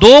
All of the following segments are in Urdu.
2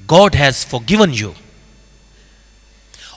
God has forgiven you।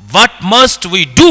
What must we do?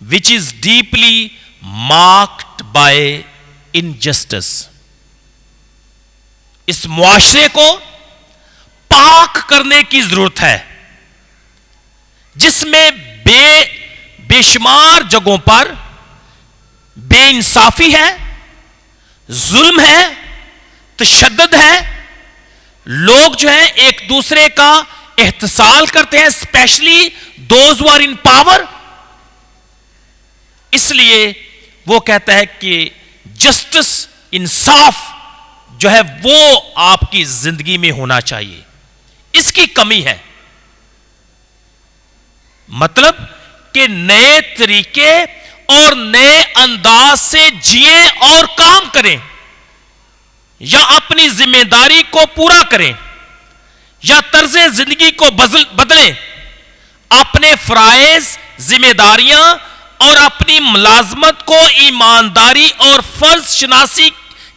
which is deeply marked by injustice. اس معاشرے کو پاک کرنے کی ضرورت ہے، جس میں بے شمار جگہوں پر بے انصافی ہے، ظلم ہے، تشدد ہے، لوگ جو ہیں ایک دوسرے کا احتسال کرتے ہیں، specially those who are in power. اس لیے وہ کہتا ہے کہ جسٹس، انصاف جو ہے وہ آپ کی زندگی میں ہونا چاہیے. اس کی کمی ہے. مطلب کہ نئے طریقے اور نئے انداز سے جئیں اور کام کریں، یا اپنی ذمہ داری کو پورا کریں، یا طرز زندگی کو بدلیں، اپنے فرائض، ذمہ داریاں اور اپنی ملازمت کو ایمانداری اور فرض شناسی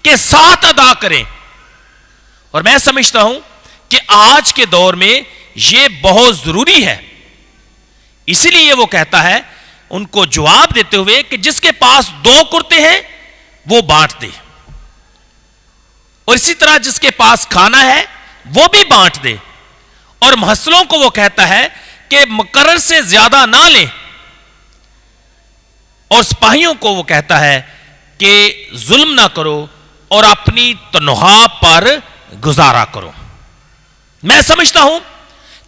کے ساتھ ادا کریں. اور میں سمجھتا ہوں کہ آج کے دور میں یہ بہت ضروری ہے. اسی لیے وہ کہتا ہے ان کو جواب دیتے ہوئے کہ جس کے پاس 2 کرتے ہیں وہ بانٹ دے، اور اسی طرح جس کے پاس کھانا ہے وہ بھی بانٹ دے. اور محصلوں کو وہ کہتا ہے کہ مقرر سے زیادہ نہ لیں، اور سپاہیوں کو وہ کہتا ہے کہ ظلم نہ کرو اور اپنی تنخواہ پر گزارا کرو. میں سمجھتا ہوں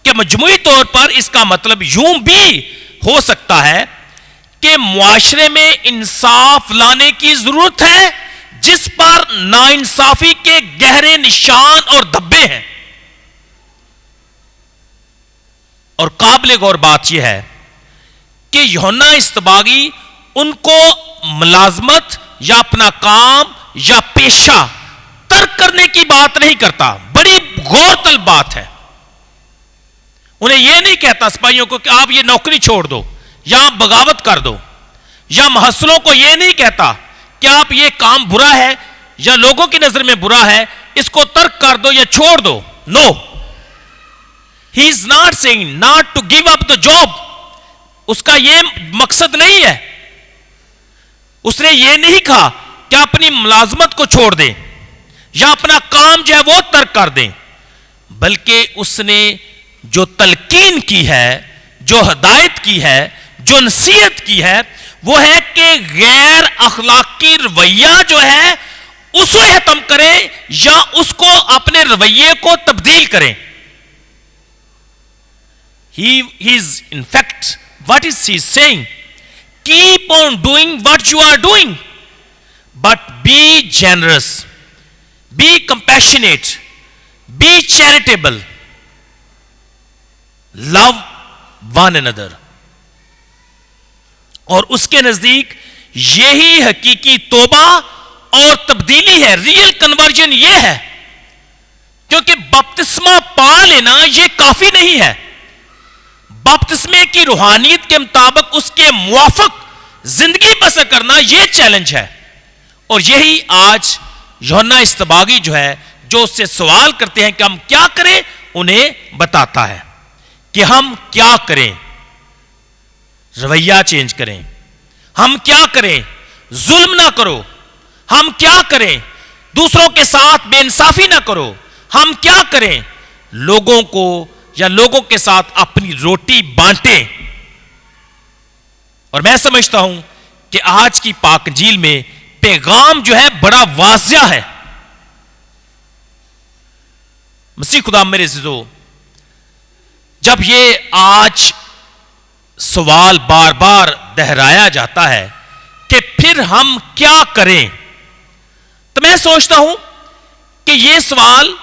کہ مجموعی طور پر اس کا مطلب یوں بھی ہو سکتا ہے کہ معاشرے میں انصاف لانے کی ضرورت ہے، جس پر ناانصافی کے گہرے نشان اور دھبے ہیں. اور قابل غور بات یہ ہے کہ یوحنا اصطباغی ان کو ملازمت یا اپنا کام یا پیشہ ترک کرنے کی بات نہیں کرتا. بڑی غور طلب بات ہے. انہیں یہ نہیں کہتا سپاہیوں کو کہ آپ یہ نوکری چھوڑ دو یا آپ بغاوت کر دو، یا محصلوں کو یہ نہیں کہتا کہ آپ یہ کام برا ہے یا لوگوں کی نظر میں برا ہے، اس کو ترک کر دو یا چھوڑ دو. No, he is not saying not to give up the job. اس کا یہ مقصد نہیں ہے. اس نے یہ نہیں کہا کہ اپنی ملازمت کو چھوڑ دیں یا اپنا کام جو ہے وہ ترک کر دیں، بلکہ اس نے جو تلقین کی ہے، جو ہدایت کی ہے، جو نصیحت کی ہے، وہ ہے کہ غیر اخلاقی رویہ جو ہے اس کو ختم کریں یا اس کو اپنے رویے کو تبدیل کریں. He is in fact, what is he saying? Keep on doing what you are doing, but be generous, be compassionate, be charitable, love one another. اور اس کے نزدیک یہی حقیقی توبہ اور تبدیلی ہے. ریئل کنورژن یہ ہے، کیونکہ بپتسمہ پا لینا یہ کافی نہیں ہے. بپتسمے کی روحانیت کے مطابق اس کے موافق زندگی بسر کرنا یہ چیلنج ہے. اور یہی آج یوحنا اصطباغی جو ہے، جو اس سے سوال کرتے ہیں کہ ہم کیا کریں، انہیں بتاتا ہے کہ ہم کیا کریں. رویہ چینج کریں. ہم کیا کریں؟ ظلم نہ کرو. ہم کیا کریں؟ دوسروں کے ساتھ بے انصافی نہ کرو. ہم کیا کریں؟ لوگوں کو یا لوگوں کے ساتھ اپنی روٹی بانٹیں. اور میں سمجھتا ہوں کہ آج کی پاک انجیل میں پیغام جو ہے بڑا واضح ہے. مسیح خدا میرے عزیزو، جب یہ آج سوال بار بار دہرایا جاتا ہے کہ پھر ہم کیا کریں، تو میں سوچتا ہوں کہ یہ سوال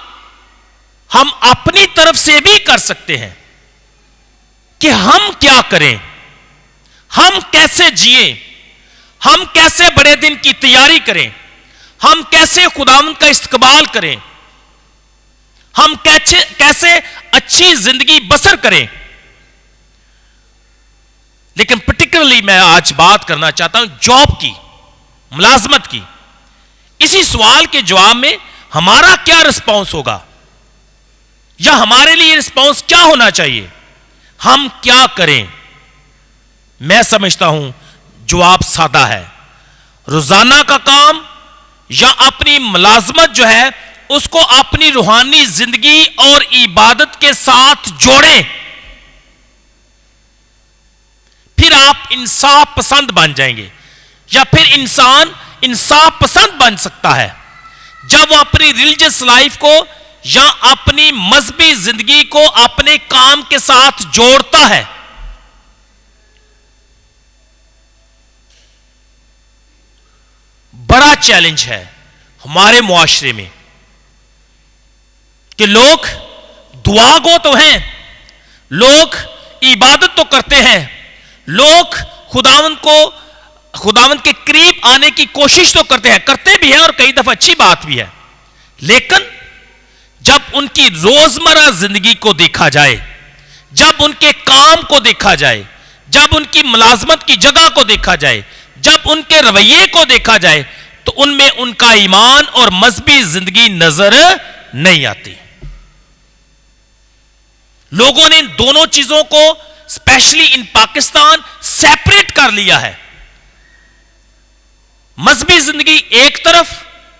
ہم اپنی طرف سے بھی کر سکتے ہیں کہ ہم کیا کریں، ہم کیسے جئیں، ہم کیسے بڑے دن کی تیاری کریں، ہم کیسے خداوند کا استقبال کریں، ہم کیسے اچھی زندگی بسر کریں. لیکن پرٹیکولرلی میں آج بات کرنا چاہتا ہوں جاب کی، ملازمت کی. اسی سوال کے جواب میں ہمارا کیا رسپانس ہوگا، یا ہمارے لیے رسپانس کیا ہونا چاہیے، ہم کیا کریں. میں سمجھتا ہوں جواب سادہ ہے. روزانہ کا کام یا اپنی ملازمت جو ہے اس کو اپنی روحانی زندگی اور عبادت کے ساتھ جوڑیں. پھر آپ انصاف پسند بن جائیں گے. یا پھر انسان انصاف پسند بن سکتا ہے جب وہ اپنی ریلیجس لائف کو یا اپنی مذہبی زندگی کو اپنے کام کے ساتھ جوڑتا ہے. بڑا چیلنج ہے ہمارے معاشرے میں کہ لوگ دعا گو تو ہیں, لوگ عبادت تو کرتے ہیں, لوگ خداوند کے قریب آنے کی کوشش تو کرتے بھی ہیں اور کئی دفعہ اچھی بات بھی ہے, لیکن جب ان کی روزمرہ زندگی کو دیکھا جائے, جب ان کے کام کو دیکھا جائے, جب ان کی ملازمت کی جگہ کو دیکھا جائے, جب ان کے رویے کو دیکھا جائے, تو ان میں ان کا ایمان اور مذہبی زندگی نظر نہیں آتی. لوگوں نے ان دونوں چیزوں کو اسپیشلی ان پاکستان سیپریٹ کر لیا ہے. مذہبی زندگی ایک طرف,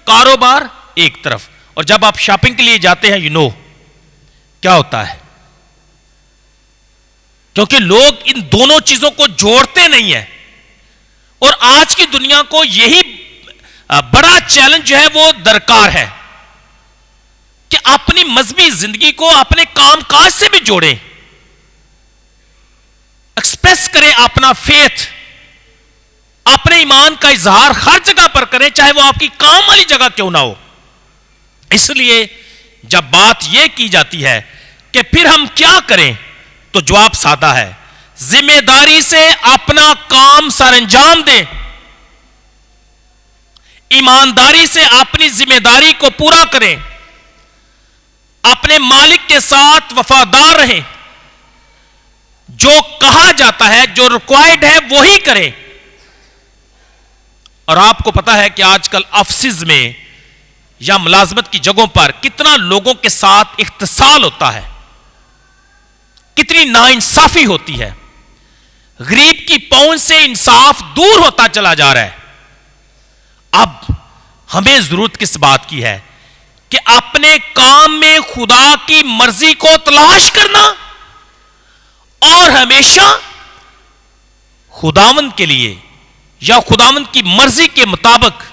کاروبار ایک طرف. اور جب آپ شاپنگ کے لیے جاتے ہیں کیا ہوتا ہے, کیونکہ لوگ ان دونوں چیزوں کو جوڑتے نہیں ہیں. اور آج کی دنیا کو یہی بڑا چیلنج جو ہے وہ درکار ہے کہ اپنی مذہبی زندگی کو اپنے کام کاج سے بھی جوڑیں, ایکسپریس کریں اپنا فیتھ, اپنے ایمان کا اظہار ہر جگہ پر کریں, چاہے وہ آپ کی کام والی جگہ کیوں نہ ہو. اس لیے جب بات یہ کی جاتی ہے کہ پھر ہم کیا کریں, تو جواب سادہ ہے, ذمہ داری سے اپنا کام سر انجام دیں, ایمانداری سے اپنی ذمہ داری کو پورا کریں, اپنے مالک کے ساتھ وفادار رہیں, جو کہا جاتا ہے, جو ریکوائرڈ ہے وہی کریں. اور آپ کو پتا ہے کہ آج کل آفسز میں یا ملازمت کی جگہوں پر کتنا لوگوں کے ساتھ اختصال ہوتا ہے, کتنی ناانصافی ہوتی ہے, غریب کی پہنچ سے انصاف دور ہوتا چلا جا رہا ہے. اب ہمیں ضرورت کس بات کی ہے کہ اپنے کام میں خدا کی مرضی کو تلاش کرنا اور ہمیشہ خداوند کے لیے یا خداوند کی مرضی کے مطابق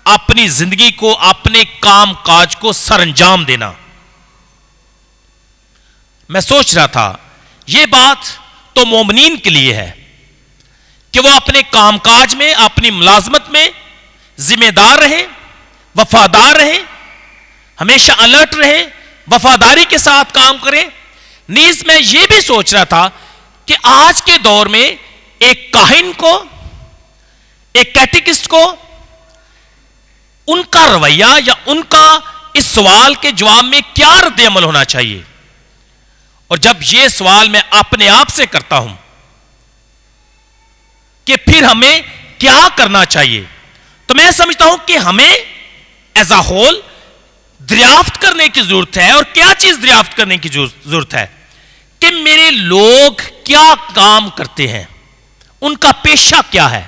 اپنی زندگی کو, اپنے کام کاج کو سر انجام دینا. میں سوچ رہا تھا یہ بات تو مومنین کے لیے ہے کہ وہ اپنے کام کاج میں, اپنی ملازمت میں ذمہ دار رہیں, وفادار رہیں, ہمیشہ الرٹ رہیں, وفاداری کے ساتھ کام کریں. نیز میں یہ بھی سوچ رہا تھا کہ آج کے دور میں ایک کاہن کو, ایک کیٹیکسٹ کو, ان کا رویہ یا ان کا اس سوال کے جواب میں کیا رد عمل ہونا چاہیے. اور جب یہ سوال میں اپنے آپ سے کرتا ہوں کہ پھر ہمیں کیا کرنا چاہیے, تو میں سمجھتا ہوں کہ ہمیں ایز اے ہول دریافت کرنے کی ضرورت ہے. اور کیا چیز دریافت کرنے کی ضرورت ہے کہ میرے لوگ کیا کام کرتے ہیں, ان کا پیشہ کیا ہے,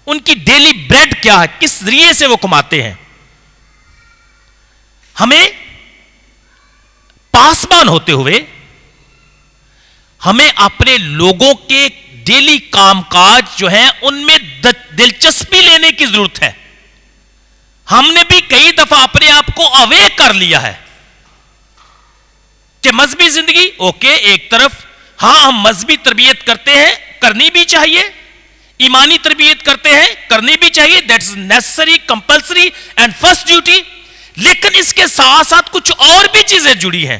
ان کی ڈیلی بریڈ کیا ہے, کس ذریعے سے وہ کماتے ہیں. ہمیں پاسبان ہوتے ہوئے ہمیں اپنے لوگوں کے ڈیلی کام کاج جو ہیں ان میں دلچسپی لینے کی ضرورت ہے. ہم نے بھی کئی دفعہ اپنے آپ کو اوے کر لیا ہے کہ مذہبی زندگی اوکے ایک طرف, ہاں ہم مذہبی تربیت کرتے ہیں, کرنی بھی چاہیے, ایمانی تربیت کرتے ہیں, کرنی بھی چاہیے, that's necessary, compulsory and first duty. لیکن اس کے ساتھ ساتھ کچھ اور بھی چیزیں جڑی ہیں.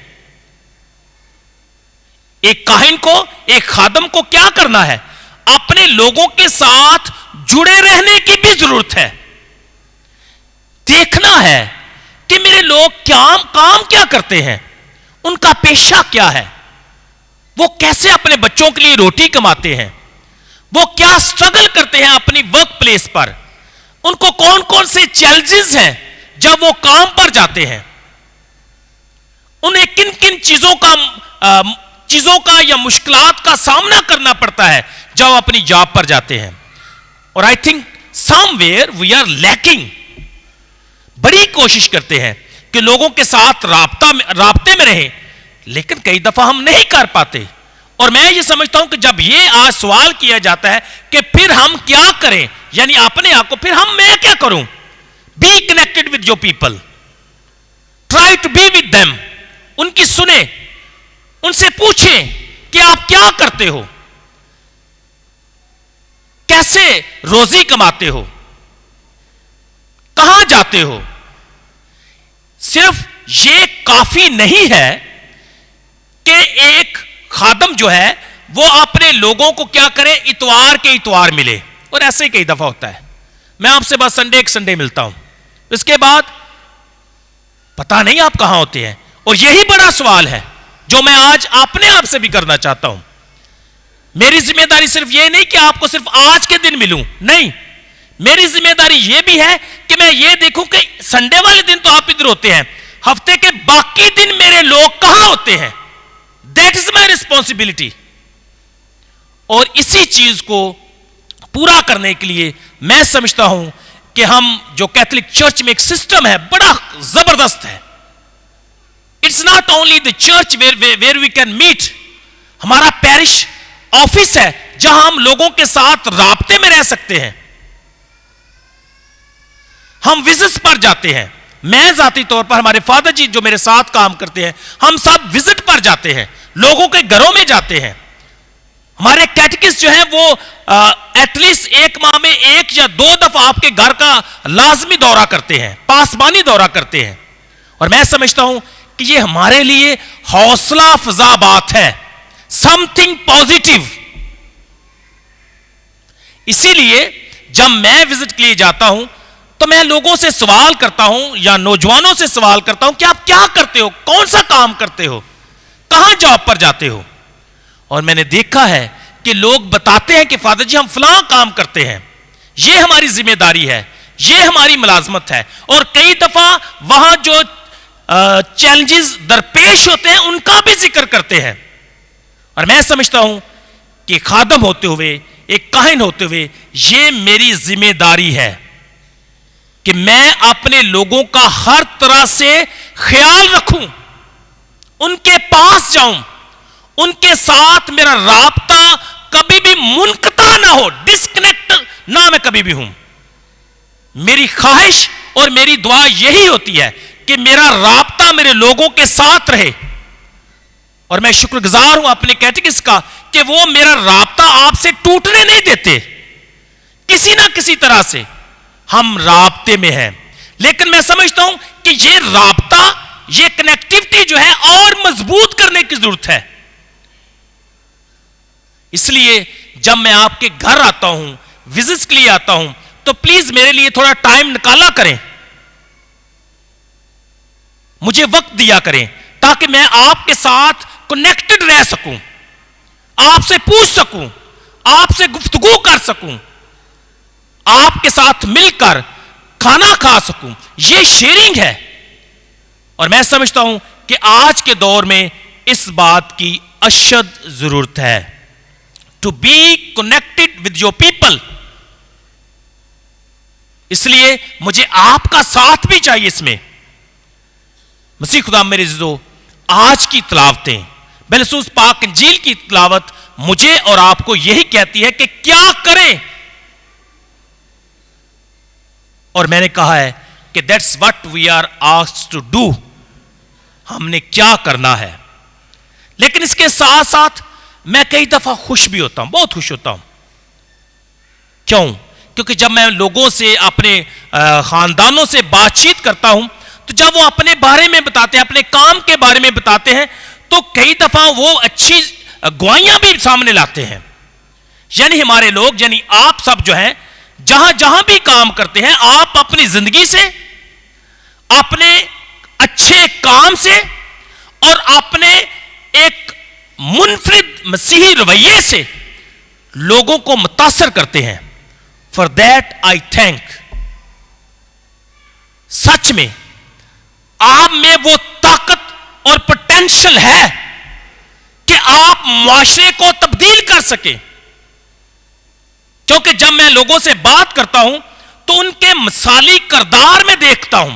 ایک کاہن کو, ایک خادم کو کیا کرنا ہے, اپنے لوگوں کے ساتھ جڑے رہنے کی بھی ضرورت ہے. دیکھنا ہے کہ میرے لوگ کام کیا کرتے ہیں, ان کا پیشہ کیا ہے, وہ کیسے اپنے بچوں کے لیے روٹی کماتے ہیں, وہ کیا سٹرگل کرتے ہیں اپنی ورک پلیس پر, ان کو کون کون سے چیلنجز ہیں جب وہ کام پر جاتے ہیں, انہیں کن کن چیزوں کا یا مشکلات کا سامنا کرنا پڑتا ہے جب وہ اپنی جاب پر جاتے ہیں. اور I think somewhere we are leaking, بڑی کوشش کرتے ہیں کہ لوگوں کے ساتھ رابطے میں رہیں, لیکن کئی دفعہ ہم نہیں کر پاتے. اور میں یہ سمجھتا ہوں کہ جب یہ آج سوال کیا جاتا ہے کہ پھر ہم کیا کریں, یعنی اپنے آپ کو پھر میں کیا کروں, be connected with your people, try to be with them, ان کی سنیں, ان سے پوچھیں کہ آپ کیا کرتے ہو, کیسے روزی کماتے ہو, کہاں جاتے ہو. صرف یہ کافی نہیں ہے کہ ایک خادم جو ہے وہ اپنے لوگوں کو کیا کرے, اتوار کے اتوار ملے, اور ایسے ہی کئی دفعہ ہوتا ہے, میں آپ سے بس ایک سنڈے ملتا ہوں, اس کے بعد پتا نہیں آپ کہاں ہوتے ہیں. اور یہی بڑا سوال ہے جو میں آج اپنے آپ سے بھی کرنا چاہتا ہوں. میری ذمہ داری صرف یہ نہیں کہ آپ کو صرف آج کے دن ملوں, نہیں, میری ذمہ داری یہ بھی ہے کہ میں یہ دیکھوں کہ سنڈے والے دن تو آپ ادھر ہوتے ہیں, ہفتے کے باقی دن میرے لوگ کہاں ہوتے ہیں. That is my responsibility. اور اسی چیز کو پورا کرنے کے لیے میں سمجھتا ہوں کہ ہم جو کیتھولک چرچ میں ایک سسٹم ہے بڑا زبردست ہے. It's not only the church where we can meet, ہمارا پیرش آفس ہے جہاں ہم لوگوں کے ساتھ رابطے میں رہ سکتے ہیں. ہم وزٹس پر جاتے ہیں, میں ذاتی طور پر, ہمارے فادر جی جو میرے ساتھ کام کرتے ہیں, ہم سب وزٹ پر جاتے ہیں, لوگوں کے گھروں میں جاتے ہیں. ہمارے کیٹیکسٹ جو ہیں وہ ایٹ لیسٹ ایک ماہ میں 1 یا 2 دفعہ آپ کے گھر کا لازمی دورہ کرتے ہیں, پاسبانی دورہ کرتے ہیں. اور میں سمجھتا ہوں کہ یہ ہمارے لیے حوصلہ افزا بات ہے, سم تھنگ پازیٹیو. اسی لیے جب میں وزٹ کے لیے جاتا ہوں تو میں لوگوں سے سوال کرتا ہوں یا نوجوانوں سے سوال کرتا ہوں کہ آپ کیا کرتے ہو, کون سا کام کرتے ہو, کہاں جاب پر جاتے ہو. اور میں نے دیکھا ہے کہ لوگ بتاتے ہیں کہ فادر جی ہم فلاں کام کرتے ہیں, یہ ہماری ذمہ داری ہے, یہ ہماری ملازمت ہے. اور کئی دفعہ وہاں جو چیلنجز درپیش ہوتے ہیں ان کا بھی ذکر کرتے ہیں. اور میں سمجھتا ہوں کہ خادم ہوتے ہوئے, ایک کاہن ہوتے ہوئے, یہ میری ذمہ داری ہے کہ میں اپنے لوگوں کا ہر طرح سے خیال رکھوں, ان کے پاس جاؤں, ان کے ساتھ میرا رابطہ کبھی بھی منقطع نہ ہو, ڈسکنیکٹ نہ میں کبھی بھی ہوں. میری خواہش اور میری دعا یہی ہوتی ہے کہ میرا رابطہ میرے لوگوں کے ساتھ رہے. اور میں شکر گزار ہوں اپنے کیٹیکسٹ کا کہ وہ میرا رابطہ آپ سے ٹوٹنے نہیں دیتے, کسی نہ کسی طرح سے ہم رابطے میں ہیں. لیکن میں سمجھتا ہوں کہ یہ رابطہ, یہ کنیکٹیوٹی جو ہے اور مضبوط کرنے کی ضرورت ہے. اس لیے جب میں آپ کے گھر آتا ہوں, وزٹس کے لیے آتا ہوں, تو پلیز میرے لیے تھوڑا ٹائم نکالا کریں, مجھے وقت دیا کریں تاکہ میں آپ کے ساتھ کنیکٹڈ رہ سکوں, آپ سے پوچھ سکوں, آپ سے گفتگو کر سکوں, آپ کے ساتھ مل کر کھانا کھا سکوں. یہ شیئرنگ ہے. اور میں سمجھتا ہوں کہ آج کے دور میں اس بات کی اشد ضرورت ہے, to be connected with your people. اس لیے مجھے آپ کا ساتھ بھی چاہیے اس میں. مسیح خدا میرے عزیزو, آج کی تلاوتیں, بالخصوص پاک انجیل کی تلاوت مجھے اور آپ کو یہی کہتی ہے کہ کیا کریں. اور میں نے کہا ہے کہ that's what we are asked to do, ہم نے کیا کرنا ہے. لیکن اس کے ساتھ ساتھ میں کئی دفعہ خوش بھی ہوتا ہوں, بہت خوش ہوتا ہوں. کیوں؟ کیونکہ جب میں لوگوں سے, اپنے خاندانوں سے بات چیت کرتا ہوں, تو جب وہ اپنے بارے میں بتاتے ہیں, اپنے کام کے بارے میں بتاتے ہیں, تو کئی دفعہ وہ اچھی گواہیاں بھی سامنے لاتے ہیں. یعنی ہمارے لوگ, یعنی آپ سب جو ہیں, جہاں جہاں بھی کام کرتے ہیں, آپ اپنی زندگی سے, اپنے اچھے کام سے اور اپنے ایک منفرد مسیحی رویے سے لوگوں کو متاثر کرتے ہیں. For that I think. سچ میں آپ میں وہ طاقت اور پوٹینشل ہے کہ آپ معاشرے کو تبدیل کر سکیں. کیونکہ جب میں لوگوں سے بات کرتا ہوں تو ان کے مثالی کردار میں دیکھتا ہوں